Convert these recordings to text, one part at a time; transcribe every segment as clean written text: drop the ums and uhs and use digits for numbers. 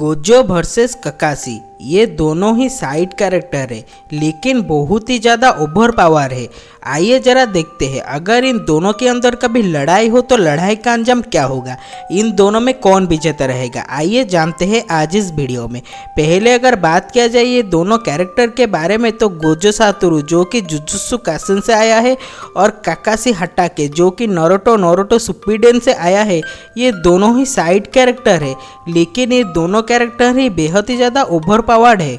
Gojo versus ककाशी ये दोनों ही side character है, लेकिन बहुत ही ज़्यादा ओवर पावर है। आइए जरा देखते हैं, अगर इन दोनों के अंदर कभी लड़ाई हो तो लड़ाई का अंजाम क्या होगा, इन दोनों में कौन विजेता रहेगा। आइए जानते हैं आज इस वीडियो में। पहले अगर बात किया जाए ये दोनों कैरेक्टर के बारे में तो गोजो सातोरू जो कि जुजुत्सु काइसेन से आया है और काकाशी हटाके जो कि नारुतो शिपुडेन से आया है, ये दोनों ही साइड कैरेक्टर है, लेकिन ये दोनों कैरेक्टर ही बेहद ही ज़्यादा ओवर पावर्ड है।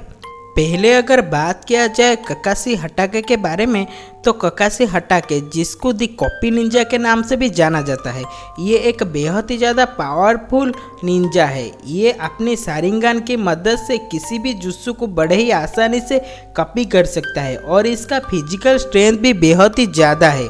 पहले अगर बात किया जाए काकाशी हटाके के बारे में तो काकाशी हटाके जिसको दी कॉपी निंजा के नाम से भी जाना जाता है, ये एक बेहद ही ज़्यादा पावरफुल निंजा है। ये अपनी शारिंगान की मदद से किसी भी जुत्सु को बड़े ही आसानी से कॉपी कर सकता है और इसका फिजिकल स्ट्रेंथ भी बेहद ही ज़्यादा है।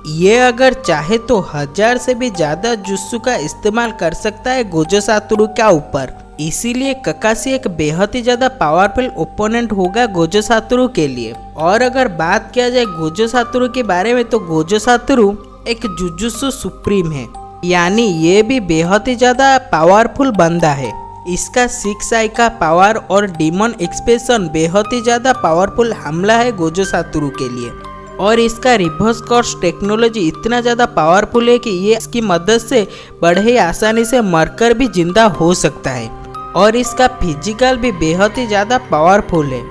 ये अगर चाहे तो 1000 से भी ज़्यादा जुत्सु का इस्तेमाल कर सकता है गोजो सातोरू के ऊपर। इसीलिए काकाशी एक बेहद ही ज़्यादा पावरफुल ओपोनेंट होगा गोजो सातोरू के लिए। और अगर बात किया जाए गोजो सातोरू के बारे में तो गोजो सातोरू एक जुजुत्सु सुप्रीम है, यानी ये भी बेहद ही ज़्यादा पावरफुल बंदा है। इसका 6 आई का पावर और डीमन एक्सप्रेशन बेहद ही ज़्यादा पावरफुल हमला है गोजो सातोरू के लिए। और इसका रिवर्स कोर्स टेक्नोलॉजी इतना ज़्यादा पावरफुल है कि ये इसकी मदद से बड़े ही आसानी से मरकर भी जिंदा हो सकता है। और इसका फिजिकल भी बेहद ही ज़्यादा पावरफुल है।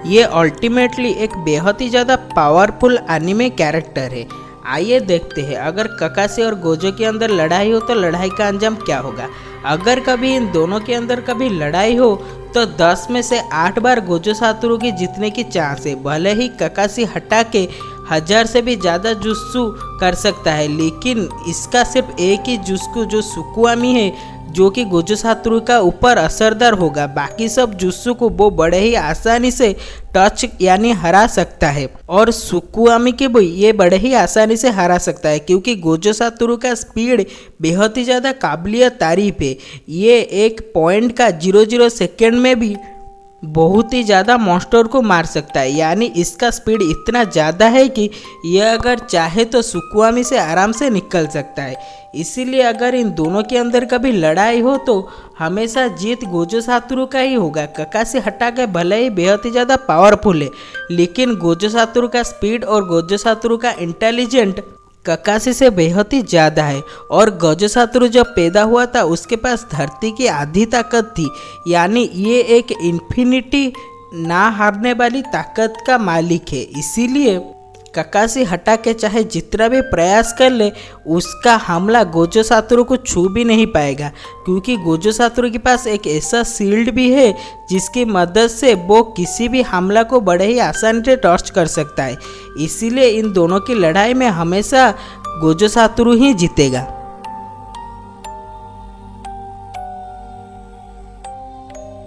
ये अल्टीमेटली एक बेहद ही ज़्यादा पावरफुल एनिमे कैरेक्टर है। आइए देखते हैं, अगर काकाशी और गोजो के अंदर लड़ाई हो तो लड़ाई का अंजाम क्या होगा। अगर कभी इन दोनों के अंदर कभी लड़ाई हो तो 10 में से 8 बार गोजो सातोरू की जीतने की चांस है। भले ही काकाशी हटाके 1000 से भी ज़्यादा जुत्सु कर सकता है, लेकिन इसका सिर्फ एक ही जुत्सु जो सुकुआमी है जो कि गोजो सातोरू का ऊपर असरदार होगा। बाकी सब जुत्सु को वो बड़े ही आसानी से टच यानी हरा सकता है और सुकुआमी के भी ये बड़े ही आसानी से हरा सकता है, क्योंकि गोजो सातोरू का स्पीड बेहद ही ज़्यादा काबिलियत तारीफ है। ये 1 पॉइंट का 00 सेकेंड में भी बहुत ही ज़्यादा मॉन्स्टर को मार सकता है, यानी इसका स्पीड इतना ज़्यादा है कि यह अगर चाहे तो सुकुआमी से आराम से निकल सकता है। इसीलिए अगर इन दोनों के अंदर कभी लड़ाई हो तो हमेशा जीत गोजो सातोरू का ही होगा। काकाशी हटाके भले ही बेहद ही ज़्यादा पावरफुल है, लेकिन गोजो सातोरू का स्पीड और गोजो सातोरू का इंटेलिजेंट काकाशी से बेहद ही ज़्यादा है। और गोजो सातोरू जब पैदा हुआ था उसके पास धरती की आधी ताकत थी, यानी ये एक इन्फिनिटी ना हारने वाली ताकत का मालिक है। इसीलिए काकाशी हटाके चाहे जितना भी प्रयास कर ले उसका हमला गोजो सातोरू को छू भी नहीं पाएगा, क्योंकि गोजो सातोरू के पास एक ऐसा शील्ड भी है जिसकी मदद से वो किसी भी हमला को बड़े ही आसानी से टॉर्च कर सकता है। इसीलिए इन दोनों की लड़ाई में हमेशा गोजो सातोरू ही जीतेगा।